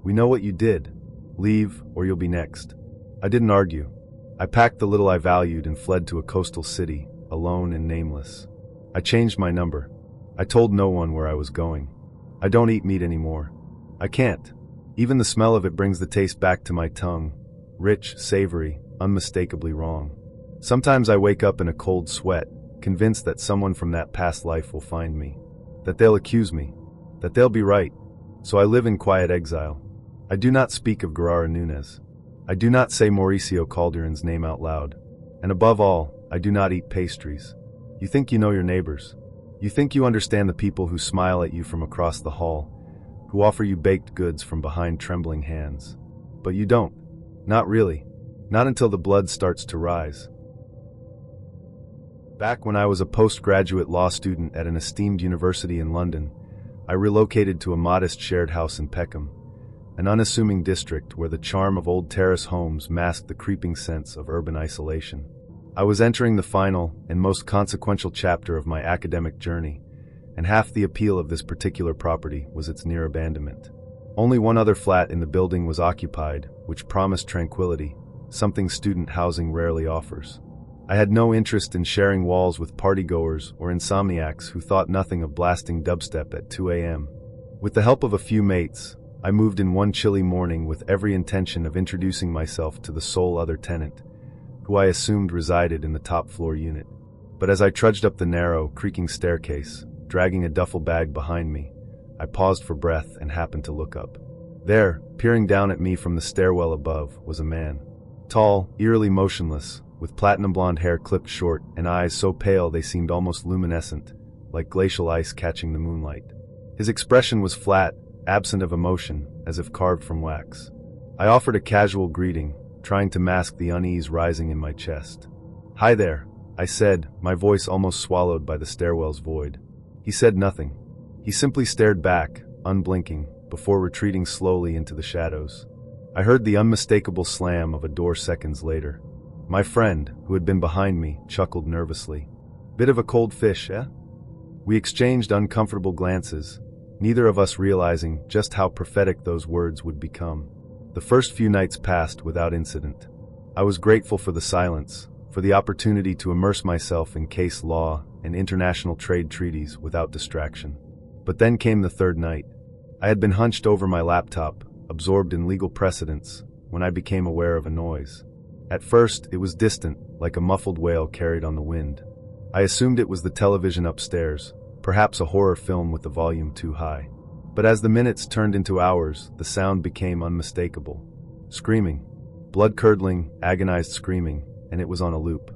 We know what you did. Leave, or you'll be next. I didn't argue. I packed the little I valued and fled to a coastal city, alone and nameless. I changed my number. I told no one where I was going. I don't eat meat anymore. I can't. Even the smell of it brings the taste back to my tongue. Rich, savory, unmistakably wrong. Sometimes I wake up in a cold sweat, convinced that someone from that past life will find me. That they'll accuse me. That they'll be right. So I live in quiet exile. I do not speak of Guerrero Núñez. I do not say Mauricio Calderon's name out loud. And above all, I do not eat pastries. You think you know your neighbors. You think you understand the people who smile at you from across the hall, who offer you baked goods from behind trembling hands. But you don't. Not really. Not until the blood starts to rise. Back when I was a postgraduate law student at an esteemed university in London, I relocated to a modest shared house in Peckham, an unassuming district where the charm of old terrace homes masked the creeping sense of urban isolation. I was entering the final and most consequential chapter of my academic journey, and half the appeal of this particular property was its near abandonment. Only one other flat in the building was occupied, which promised tranquility, something student housing rarely offers. I had no interest in sharing walls with partygoers or insomniacs who thought nothing of blasting dubstep at 2 a.m. With the help of a few mates, I moved in one chilly morning with every intention of introducing myself to the sole other tenant, who I assumed resided in the top floor unit. But as I trudged up the narrow, creaking staircase, dragging a duffel bag behind me, I paused for breath and happened to look up. There, peering down at me from the stairwell above, was a man. Tall, eerily motionless, with platinum blonde hair clipped short and eyes so pale they seemed almost luminescent, like glacial ice catching the moonlight. His expression was flat, absent of emotion, as if carved from wax. I offered a casual greeting, trying to mask the unease rising in my chest. "Hi there," I said, my voice almost swallowed by the stairwell's void. He said nothing. He simply stared back, unblinking, before retreating slowly into the shadows. I heard the unmistakable slam of a door seconds later. My friend, who had been behind me, chuckled nervously. "Bit of a cold fish, eh?" We exchanged uncomfortable glances, neither of us realizing just how prophetic those words would become. The first few nights passed without incident. I was grateful for the silence, for the opportunity to immerse myself in case law and international trade treaties without distraction. But then came the third night. I had been hunched over my laptop, absorbed in legal precedents, when I became aware of a noise. At first, it was distant, like a muffled wail carried on the wind. I assumed it was the television upstairs, perhaps a horror film with the volume too high. But as the minutes turned into hours, the sound became unmistakable. Screaming. Blood-curdling, agonized screaming, and it was on a loop.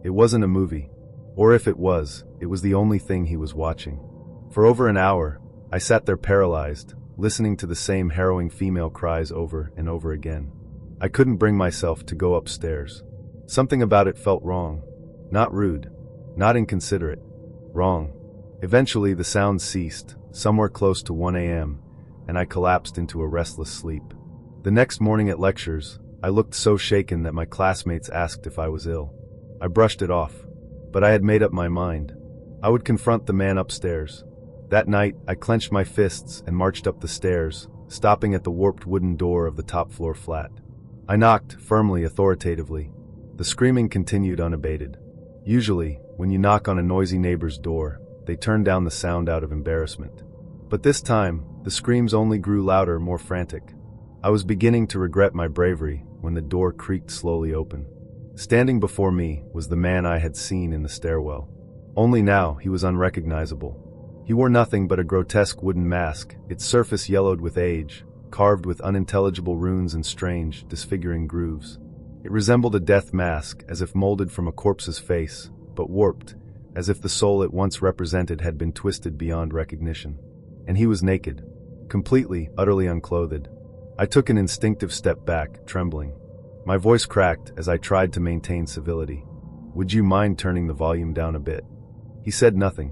It wasn't a movie. Or if it was the only thing he was watching. For over an hour, I sat there paralyzed, listening to the same harrowing female cries over and over again. I couldn't bring myself to go upstairs. Something about it felt wrong. Not rude. Not inconsiderate. Wrong. Eventually, the sound ceased, somewhere close to 1 a.m., and I collapsed into a restless sleep. The next morning at lectures, I looked so shaken that my classmates asked if I was ill. I brushed it off, but I had made up my mind. I would confront the man upstairs. That night, I clenched my fists and marched up the stairs, stopping at the warped wooden door of the top-floor flat. I knocked, firmly, authoritatively. The screaming continued unabated. Usually, when you knock on a noisy neighbor's door, they turn down the sound out of embarrassment. But this time, the screams only grew louder, more frantic. I was beginning to regret my bravery when the door creaked slowly open. Standing before me was the man I had seen in the stairwell. Only now he was unrecognizable. He wore nothing but a grotesque wooden mask, its surface yellowed with age, carved with unintelligible runes and strange, disfiguring grooves. It resembled a death mask, as if molded from a corpse's face, but warped, as if the soul it once represented had been twisted beyond recognition. And he was naked, completely, utterly unclothed. I took an instinctive step back, trembling. My voice cracked as I tried to maintain civility. "Would you mind turning the volume down a bit?" He said nothing.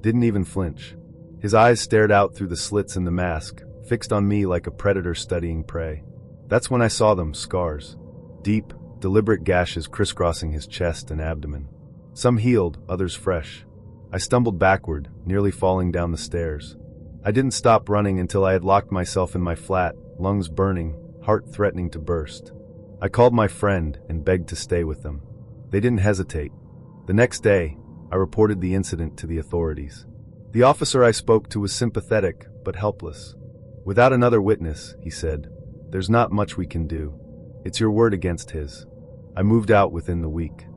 Didn't even flinch. His eyes stared out through the slits in the mask, fixed on me like a predator studying prey. That's when I saw them, scars. Deep, deliberate gashes crisscrossing his chest and abdomen. Some healed, others fresh. I stumbled backward, nearly falling down the stairs. I didn't stop running until I had locked myself in my flat, lungs burning, heart threatening to burst. I called my friend and begged to stay with them. They didn't hesitate. The next day, I reported the incident to the authorities. The officer I spoke to was sympathetic, but helpless. "Without another witness," he said, "there's not much we can do. It's your word against his." I moved out within the week.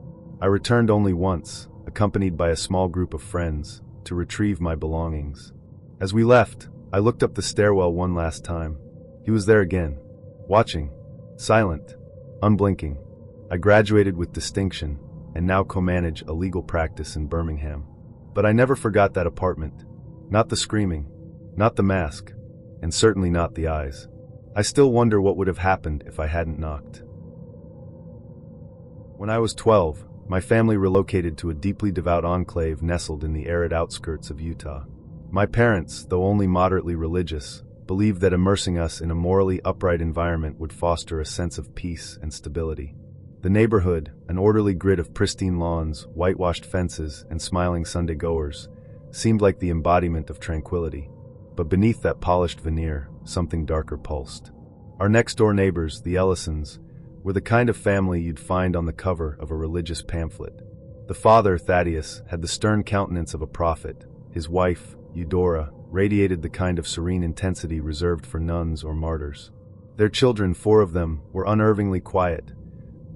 I returned only once, accompanied by a small group of friends, to retrieve my belongings. As we left, I looked up the stairwell one last time. He was there again, watching, silent, unblinking. I graduated with distinction, and now co-manage a legal practice in Birmingham. But I never forgot that apartment. Not the screaming, not the mask, and certainly not the eyes. I still wonder what would have happened if I hadn't knocked. When I was 12, my family relocated to a deeply devout enclave nestled in the arid outskirts of Utah. My parents, though only moderately religious, believed that immersing us in a morally upright environment would foster a sense of peace and stability. The neighborhood, an orderly grid of pristine lawns, whitewashed fences, and smiling Sunday-goers, seemed like the embodiment of tranquility. But beneath that polished veneer, something darker pulsed. Our next-door neighbors, the Ellisons, were the kind of family you'd find on the cover of a religious pamphlet. The father, Thaddeus, had the stern countenance of a prophet. His wife, Eudora, radiated the kind of serene intensity reserved for nuns or martyrs. Their children, 4 of them, were unnervingly quiet.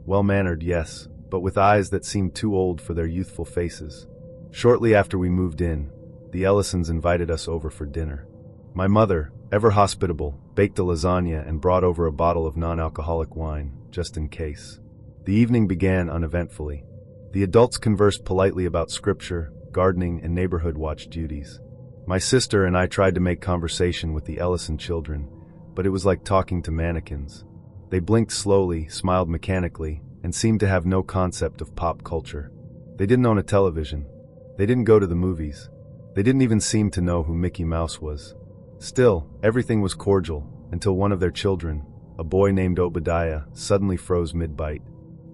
Well-mannered, yes, but with eyes that seemed too old for their youthful faces. Shortly after we moved in, the Ellisons invited us over for dinner. My mother, ever hospitable, baked a lasagna and brought over a bottle of non-alcoholic wine, just in case. The evening began uneventfully. The adults conversed politely about scripture, gardening, and neighborhood watch duties. My sister and I tried to make conversation with the Ellison children, but it was like talking to mannequins. They blinked slowly, smiled mechanically, and seemed to have no concept of pop culture. They didn't own a television. They didn't go to the movies. They didn't even seem to know who Mickey Mouse was. Still, everything was cordial, until one of their children, a boy named Obadiah, suddenly froze mid-bite.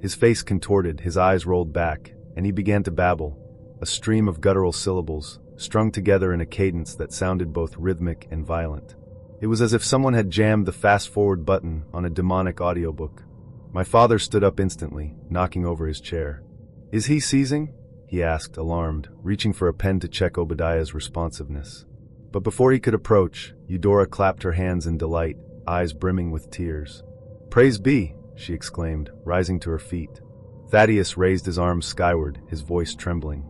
His face contorted, his eyes rolled back, and he began to babble, a stream of guttural syllables, strung together in a cadence that sounded both rhythmic and violent. It was as if someone had jammed the fast-forward button on a demonic audiobook. My father stood up instantly, knocking over his chair. "Is he seizing?" he asked, alarmed, reaching for a pen to check Obadiah's responsiveness. But before he could approach, Eudora clapped her hands in delight, eyes brimming with tears. "Praise be!" she exclaimed, rising to her feet. Thaddeus raised his arms skyward, his voice trembling.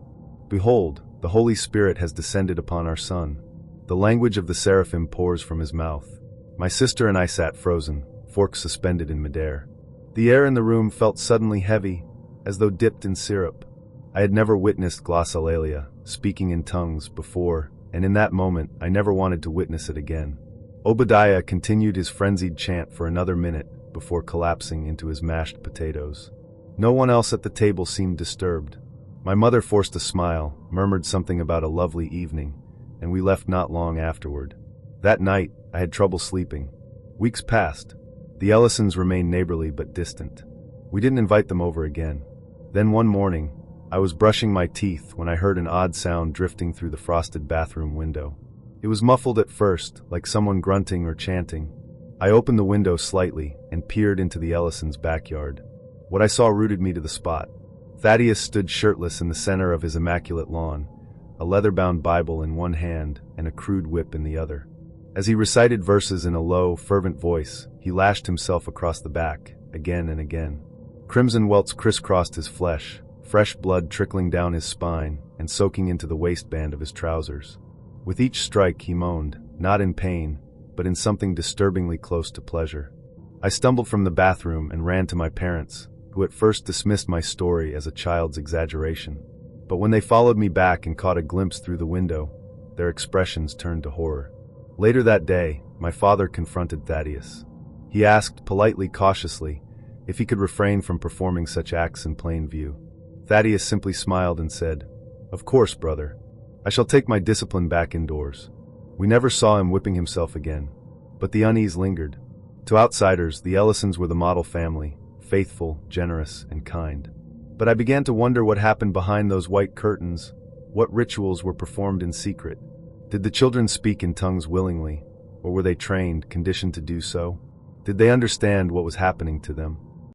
"Behold, the Holy Spirit has descended upon our son. The language of the seraphim pours from his mouth." My sister and I sat frozen, forks suspended in midair. The air in the room felt suddenly heavy, as though dipped in syrup. I had never witnessed glossolalia, speaking in tongues, before, and in that moment I never wanted to witness it again. Obadiah continued his frenzied chant for another minute before collapsing into his mashed potatoes. No one else at the table seemed disturbed. My mother forced a smile, murmured something about a lovely evening, and we left not long afterward. That night, I had trouble sleeping. Weeks passed. The Ellisons remained neighborly but distant. We didn't invite them over again. Then one morning, I was brushing my teeth when I heard an odd sound drifting through the frosted bathroom window. It was muffled at first, like someone grunting or chanting. I opened the window slightly and peered into the Ellisons' backyard. What I saw rooted me to the spot. Thaddeus stood shirtless in the center of his immaculate lawn, a leather-bound Bible in one hand and a crude whip in the other. As he recited verses in a low, fervent voice, he lashed himself across the back, again and again. Crimson welts crisscrossed his flesh, fresh blood trickling down his spine and soaking into the waistband of his trousers. With each strike he moaned, not in pain, but in something disturbingly close to pleasure. I stumbled from the bathroom and ran to my parents, who at first dismissed my story as a child's exaggeration. But when they followed me back and caught a glimpse through the window, their expressions turned to horror. Later that day, my father confronted Thaddeus. He asked, politely, cautiously, if he could refrain from performing such acts in plain view. Thaddeus simply smiled and said, "Of course, brother. I shall take my discipline back indoors." We never saw him whipping himself again. But the unease lingered. To outsiders, the Ellisons were the model family, faithful, generous, and kind. But I began to wonder what happened behind those white curtains. What rituals were performed in secret? Did the children speak in tongues willingly, or were they trained, conditioned to do so? Did they understand what was happening to them?